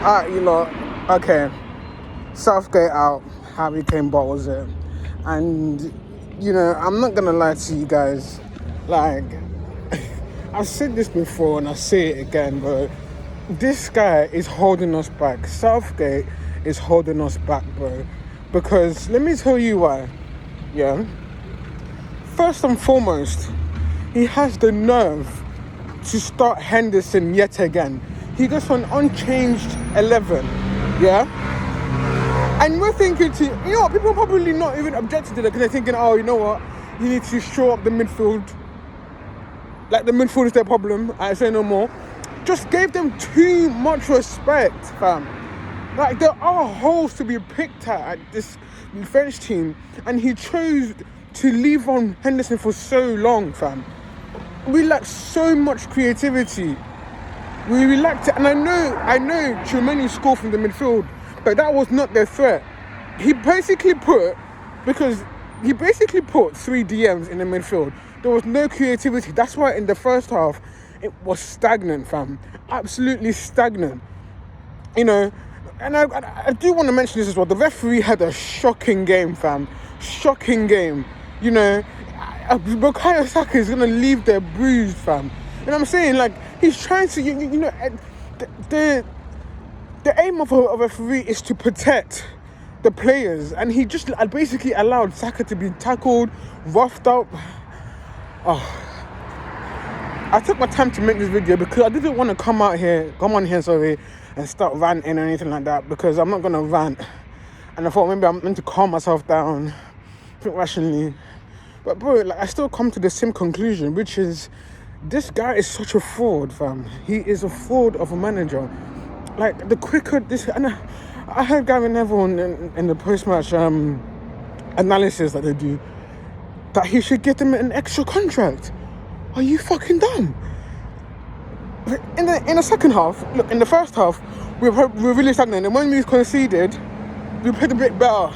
You lot, okay. Southgate out, Harry Kane bottles it. And, I'm not gonna lie to you guys. Like, I've said this before and I say it again, but this guy is holding us back. Southgate is holding us back, bro. Because let me tell you why. Yeah. First and foremost, he has the nerve to start Henderson yet again. He goes for an unchanged 11. Yeah. And we're thinking people are probably not even objecting to that because they're thinking, oh, you know what? You need to shore up the midfield. Like, the midfield is their problem. I say no more. Just gave them too much respect, fam. Like, there are holes to be picked at this French team. And he chose to leave on Henderson for so long, fam. We lack so much creativity. We lacked it. And I know Tchouameni scored from the midfield, but that was not their threat. He basically put three DMs in the midfield. There was no creativity. That's why in the first half, it was stagnant, fam. Absolutely stagnant. And I do want to mention this as well. The referee had a shocking game, fam. Shocking game. Bukayo Saka is going to leave there bruised, fam. You know what I'm saying? Like, he's trying to, the aim of a referee is to protect the players. And he just basically allowed Saka to be tackled, roughed up. Oh. I took my time to make this video because I didn't want to come on here, and start ranting or anything like that, because I'm not going to rant. And I thought maybe I'm meant to calm myself down, think rationally. But bro, I still come to the same conclusion, which is this guy is such a fraud, fam. He is a fraud of a manager. Like, the quicker this... And I heard Gary Neville in the post-match analysis that they do, that he should get them an extra contract. Are you fucking dumb? In the second half, look, in the first half, we were really stagnant. And when we conceded, we played a bit better,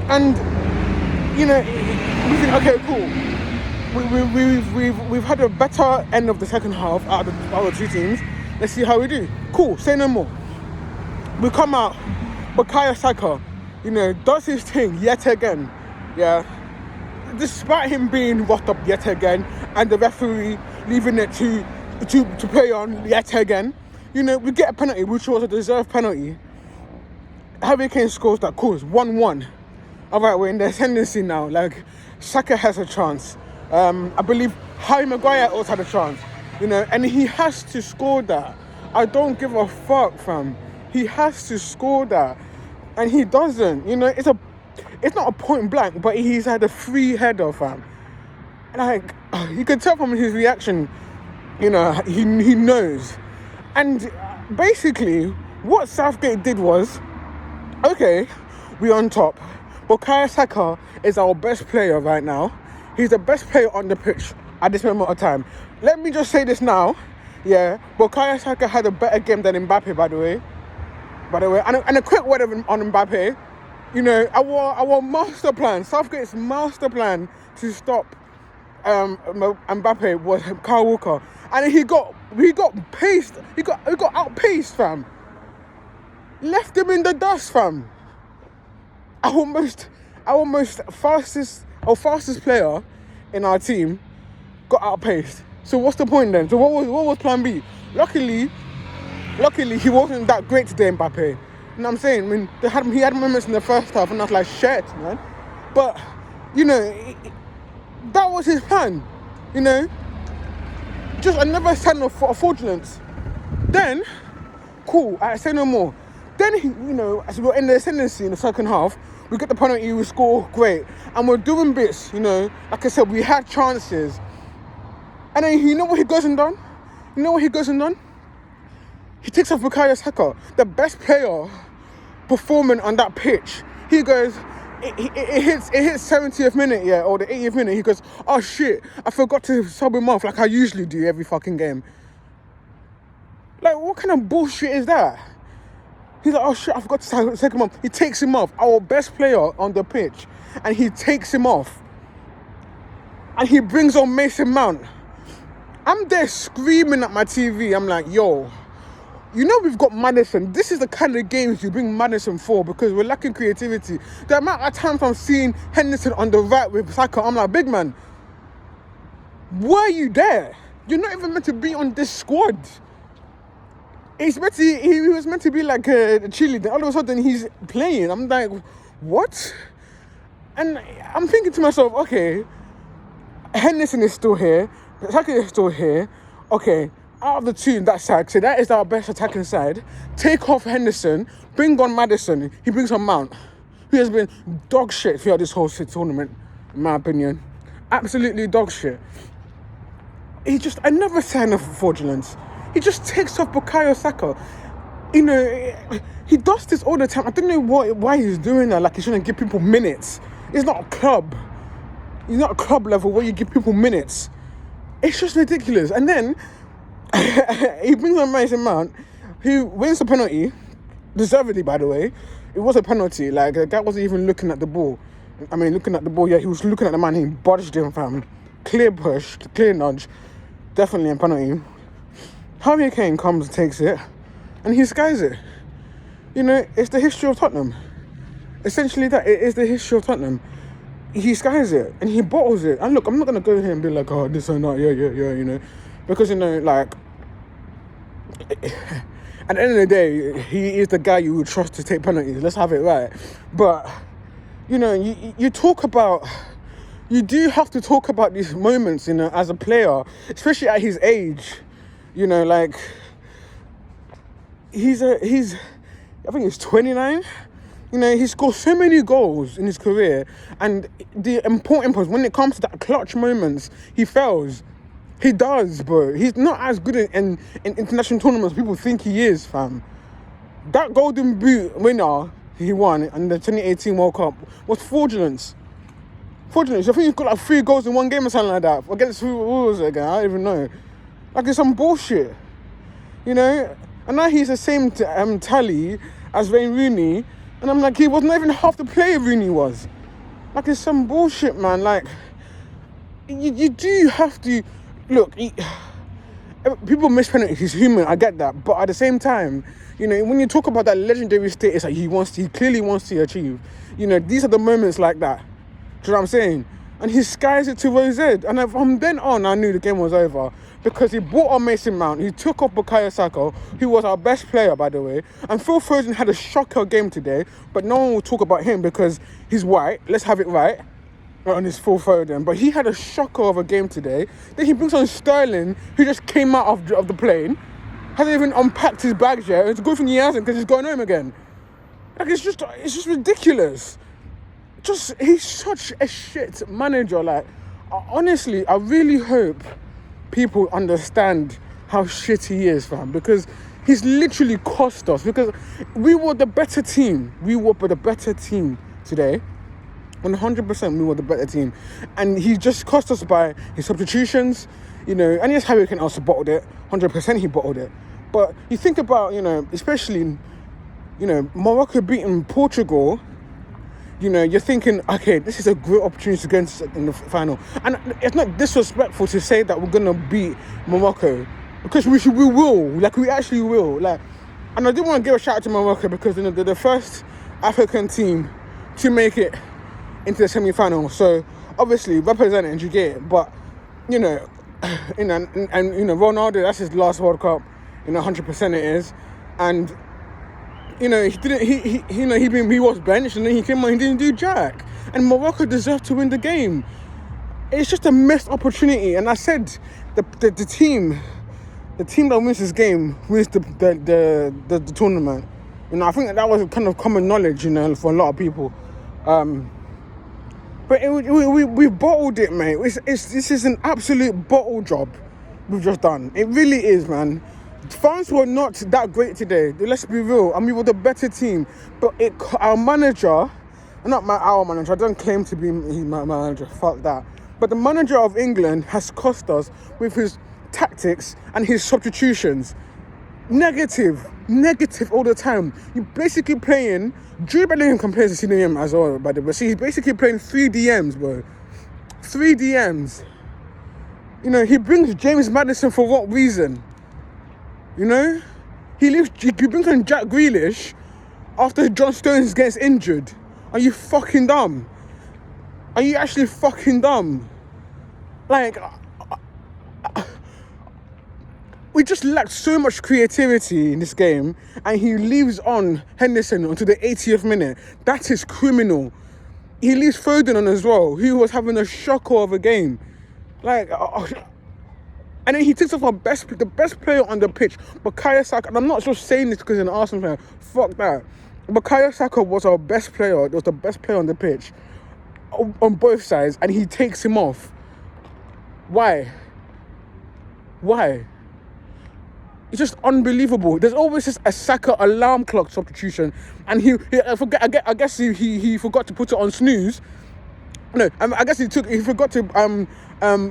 And, we think, okay, cool. We've had a better end of the second half out of our two teams. Let's see how we do. Cool, say no more. We come out, Bukayo Saka, does his thing yet again. Yeah. Despite him being roughed up yet again, and the referee leaving it to play on yet again, we get a penalty, which was a deserved penalty. Harry Kane scores that, cool, 1-1. All right, we're in the ascendancy now. Like, Saka has a chance. I believe Harry Maguire also had a chance, and he has to score that. I don't give a fuck, fam. He has to score that, and he doesn't. It's not a point blank, but he's had a free header, fam. Like, you can tell from his reaction, he knows. And basically, what Southgate did was, okay, we're on top. Bukayo Saka is our best player right now. He's the best player on the pitch at this moment of time. Let me just say this now. Yeah, Bukayo Saka had a better game than Mbappe, by the way. And a quick word on Mbappe. Our master plan, Southgate's master plan to stop Mbappe was Kyle Walker, and he got paced. He got outpaced, fam. Left him in the dust, fam. Our most fastest player in our team got outpaced. So what's the point then? So what was plan B? Luckily, he wasn't that great today, Mbappe. You know what I'm saying? I mean, he had moments in the first half, and I was like, shit, man. But, that was his plan, Just another sign of fraudulence. Then, cool, I say no more. Then, as we're in the ascendancy in the second half, we get the penalty, we score, great. And we're doing bits, Like I said, we had chances. And then, you know what he goes and done? He takes off Bukayo Saka, the best player performing on that pitch. He goes, it hits 70th minute, yeah, or the 80th minute. He goes, oh shit, I forgot to sub him off like I usually do every fucking game. Like, what kind of bullshit is that? He's like, oh shit, I forgot to take him off. He takes him off, our best player on the pitch, and he takes him off. And he brings on Mason Mount. I'm there screaming at my TV. I'm like, yo, You know we've got Madison. This is the kind of games you bring Madison for because we're lacking creativity. The amount of times I'm seeing Henderson on the right with Saka, I'm like, big man, why are you there? You're not even meant to be on this squad. He was meant to be like a cheerleader. All of a sudden he's playing. I'm like, what? And I'm thinking to myself, okay, Henderson is still here. Saka is still here. Okay, out of the two in that side, so that is our best attacking side. Take off Henderson, bring on Maddison. He brings on Mount, who has been dog shit throughout this whole tournament, in my opinion. Absolutely dog shit. I never sign of fraudulence. He just takes off Bukayo Saka. You know, he does this all the time. I don't know why he's doing that. Like, he's trying to give people minutes. It's not a club. It's not a club level where you give people minutes. It's just ridiculous. And then he brings on Mason Mount, who wins the penalty, deservedly, by the way. It was a penalty. Like, the guy wasn't even looking at the ball. Yeah, he was looking at the man. He budged him, fam. Clear push, clear nudge. Definitely a penalty. Harry Kane comes and takes it, and he skies it. You know, it's the history of Tottenham. Essentially that, it is the history of Tottenham. He skies it, and he bottles it. And look, I'm not going to go here and be like, oh, this or not, yeah, you know. Because, you know, like, at the end of the day, he is the guy you would trust to take penalties. Let's have it right. But, you know, you do have to talk about these moments, you know, as a player, especially at his age. You know, like, I think he's 29. You know, he scored so many goals in his career, and the important part, when it comes to that clutch moments, he fails. He does, bro. He's not as good in international tournaments as people think he is, fam. That Golden Boot winner he won in the 2018 World Cup was fraudulent. I think he got like 3 goals in one game or something like that. Against who was it again? I don't even know. Like, it's some bullshit, you know? And now he's the same tally as Wayne Rooney, and I'm like, he wasn't even half the player Rooney was. Like, it's some bullshit, man. Like, you do have to... Look, people miss penalties, he's human, I get that. But at the same time, you know, when you talk about that legendary status that he clearly wants to achieve, you know, these are the moments like that. Do you know what I'm saying? And he skies it to Rose. And from then on, I knew the game was over. Because he brought on Mason Mount, he took off Bukayo Saka, who was our best player, by the way. And Phil Foden had a shocker game today, but no one will talk about him because he's white. Let's have it right on his Phil Foden. But he had a shocker of a game today. Then he brings on Sterling, who just came out of the plane, hasn't even unpacked his bags yet. It's a good thing he hasn't, because he's going home again. Like, it's just ridiculous. He's such a shit manager. Like, honestly, I really hope people understand how shit he is, fam, because he's literally cost us, because we were the better team. We were the better team today. 100% we were the better team. And he just cost us by his substitutions, you know, and yes, Harry Kane also bottled it. 100% he bottled it. But you think about, you know, especially, you know, Morocco beating Portugal, you know, you're thinking, okay, this is a great opportunity to get in the final. And it's not disrespectful to say that we're going to beat Morocco, because we will. Like, we actually will. Like, and I do want to give a shout out to Morocco, because, you know, they're the first African team to make it into the semi-final. So, obviously, representing, you get it. But, you know, and you know, Ronaldo, that's his last World Cup. You know, 100% it is. And, you know, he was benched, and then he came on, he didn't do jack. And Morocco deserved to win the game. It's just a missed opportunity. And I said, the team that wins this game wins the tournament. You know, I think that was kind of common knowledge, you know, for a lot of people. But we bottled it, mate. This is an absolute bottle job we've just done. It really is, man. France were not that great today. Let's be real. I mean, we were the better team. But our manager, our manager, I don't claim to be my manager, fuck that. But the manager of England has cost us with his tactics and his substitutions. Negative all the time. You're basically playing, Drew Bellingham compares to CDM as well, by the way. See, he's basically playing 3 DMs, bro. 3 DMs. You know, he brings James Maddison for what reason? You know? He brings on Jack Grealish after John Stones gets injured. Are you fucking dumb? Are you actually fucking dumb? Like, we just lacked so much creativity in this game, and he leaves on Henderson until the 80th minute. That is criminal. He leaves Foden on as well, who was having a shocker of a game. Like, and then he takes off the best player on the pitch, Bukayo Saka. And I'm not just saying this because he's an Arsenal player. Fuck that. Bukayo Saka was our best player. It was the best player on the pitch on both sides, and he takes him off. Why? It's just unbelievable. There's always just a Saka alarm clock substitution, and I guess he forgot to put it on snooze. No, I guess he forgot to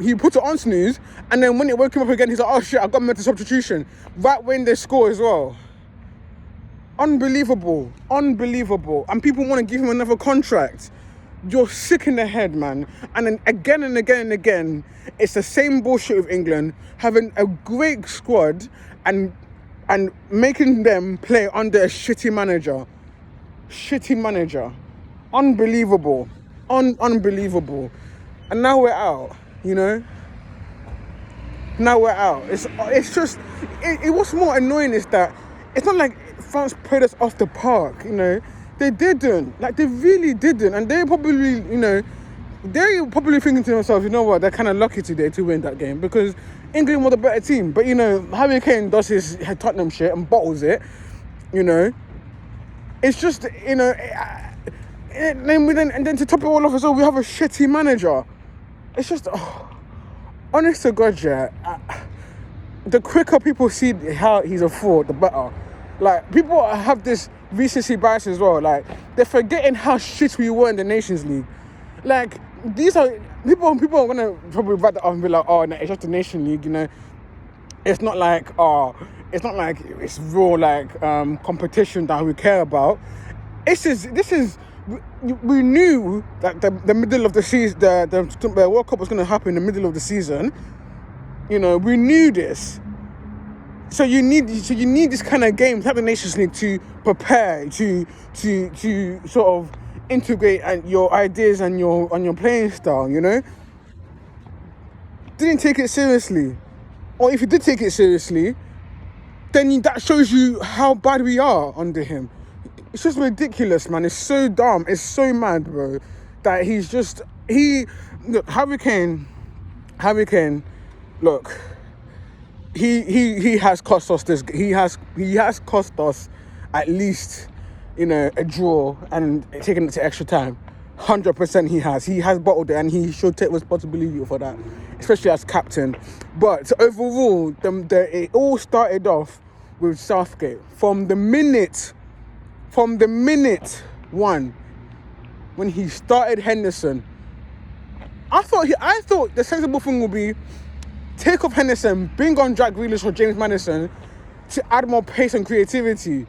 he put it on snooze, and then when it woke him up again, he's like, oh shit, I got meant to substitution right when they score as well. Unbelievable, and people want to give him another contract. You're sick in the head, man. And then again and again, it's the same bullshit with England, having a great squad and making them play under a shitty manager. Unbelievable. Unbelievable. And now we're out, you know? Now we're out. It's just, what's more annoying is that it's not like France played us off the park, you know? They didn't. Like, they really didn't. And they're probably, you know, they're probably thinking to themselves, you know what, they're kind of lucky today to win that game because England were the better team. But, you know, Harry Kane does his Tottenham shit and bottles it, you know. It's just, you know, and then to top it all off as well, we have a shitty manager. It's just, honest to God, yeah, the quicker people see how he's a fraud, the better. Like, people have this recency bias as well. Like, they're forgetting how shit we were in the Nations League. Like, these are people are gonna probably write that up and be like, oh no, it's just the Nation League, you know. It's not like it's real like competition that we care about. This is we knew that the middle of the season, the World Cup was gonna happen in the middle of the season. You know, we knew this. So you need this kind of game, like the Nations League, to prepare, to sort of integrate your ideas and your playing style, you know? Didn't take it seriously. Or if you did take it seriously, then that shows you how bad we are under him. It's just ridiculous, man. It's so dumb. It's so mad, bro. That look, Harry Kane, look, he has cost us this. He has cost us at least, you know, a draw and taking it to extra time. 100% he has. He has bottled it, and he should take responsibility for that, especially as captain. But overall, it all started off with Southgate from the minute one when he started Henderson. I thought the sensible thing would be take off Henderson, bring on Jack Grealish or James Maddison to add more pace and creativity.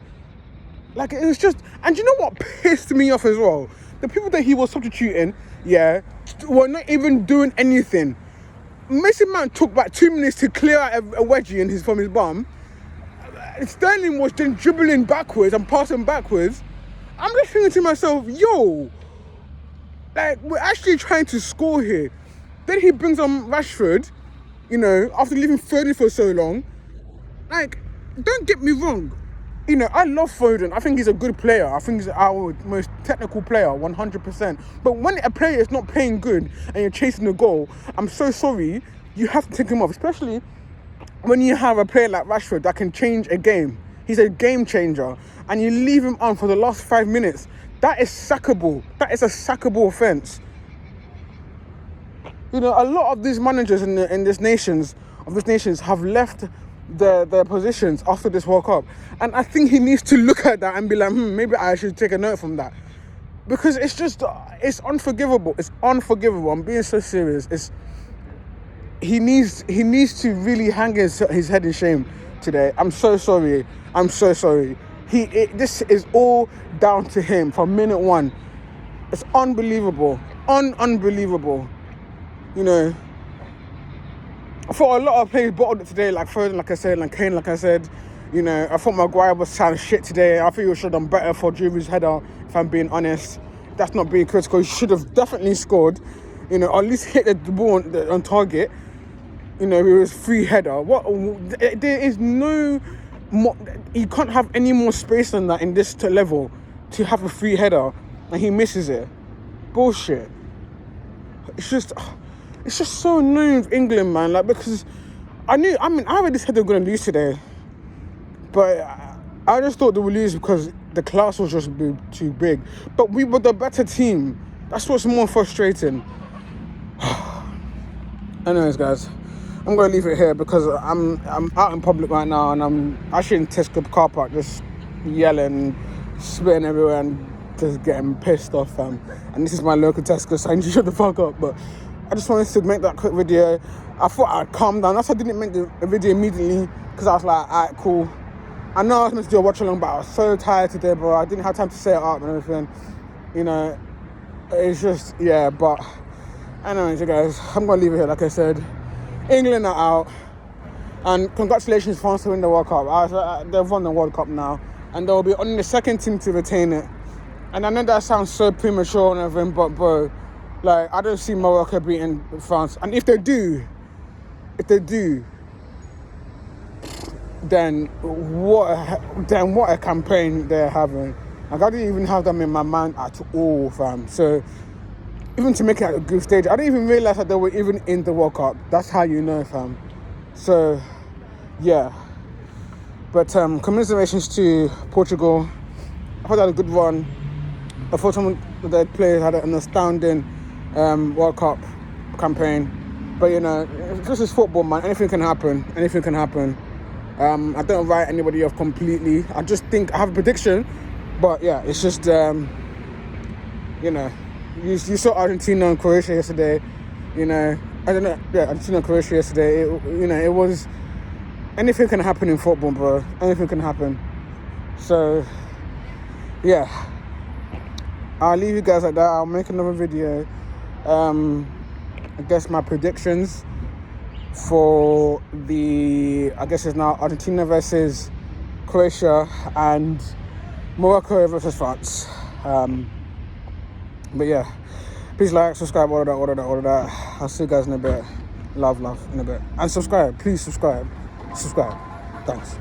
Like, it was just... And you know what pissed me off as well? The people that he was substituting, yeah, were not even doing anything. Mason Mount took about 2 minutes to clear out a wedgie from his bum. Sterling was then dribbling backwards and passing backwards. I'm just thinking to myself, yo, like, we're actually trying to score here. Then he brings on Rashford, you know, after leaving Foden for so long. Like, don't get me wrong. You know, I love Foden. I think he's a good player. I think he's our most technical player, 100%. But when a player is not playing good and you're chasing the goal, I'm so sorry, you have to take him off. Especially when you have a player like Rashford that can change a game. He's a game changer. And you leave him on for the last 5 minutes. That is sackable. That is a sackable offence. You know, a lot of these managers in this nations have left their positions after this World Cup, and I think he needs to look at that and be like, maybe I should take a note from that, because it's unforgivable. It's unforgivable. I'm being so serious. He needs to really hang his head in shame today. I'm so sorry. This is all down to him from minute one. It's unbelievable. Unbelievable. You know, for a lot of players bottled it today, like Foden, like I said, like Kane, like I said. You know, I thought Maguire was sound shit today. I think he should have done better for Juve's header, if I'm being honest. That's not being critical. He should have definitely scored. You know, or at least hit the ball on target. You know, it was free header. There is no more. You can't have any more space than that in this level to have a free header, and he misses it. Bullshit. It's just so annoying with England, man. Like, because I already said they were going to lose today, but I just thought they would lose because the class was just too big. But we were the better team. That's what's more frustrating. Anyways, guys, I'm going to leave it here because I'm out in public right now, and I'm actually in Tesco car park just yelling, spitting everywhere, and just getting pissed off, and this is my local Tesco, so I need to shut the fuck up. But I just wanted to make that quick video. I thought I'd calm down. That's why I didn't make the video immediately, because I was like, alright, cool. I know I was meant to do a watch along, but I was so tired today, bro. I didn't have time to set it up and everything. You know, it's just, yeah, but anyways, you guys, I'm going to leave it here. Like I said, England are out, and congratulations, France, to win the World Cup. They've won the World Cup now, and they'll be only the second team to retain it. And I know that sounds so premature and everything, but bro, like, I don't see Morocco beating France. And if they do, then what a campaign they're having. Like, I didn't even have them in my mind at all, fam. So even to make it at a group stage, I didn't even realize that they were even in the World Cup. That's how you know, fam. So yeah. But congratulations to Portugal. I thought that was a good run. I thought some of their players had an astounding World Cup campaign. But, you know, this is football, man. Anything can happen. I don't write anybody off completely. I just think I have a prediction. But, yeah, it's just, you know, you saw Argentina and Croatia yesterday. You know, I don't know. Yeah, Argentina and Croatia yesterday. It was... Anything can happen in football, bro. Anything can happen. So, yeah. I'll leave you guys like that. I'll make another video. I guess my predictions for I guess it's now Argentina versus Croatia and Morocco versus France. But yeah, please like, subscribe, all of that. I'll see you guys in a bit. Love in a bit. And subscribe. Please subscribe. Thanks.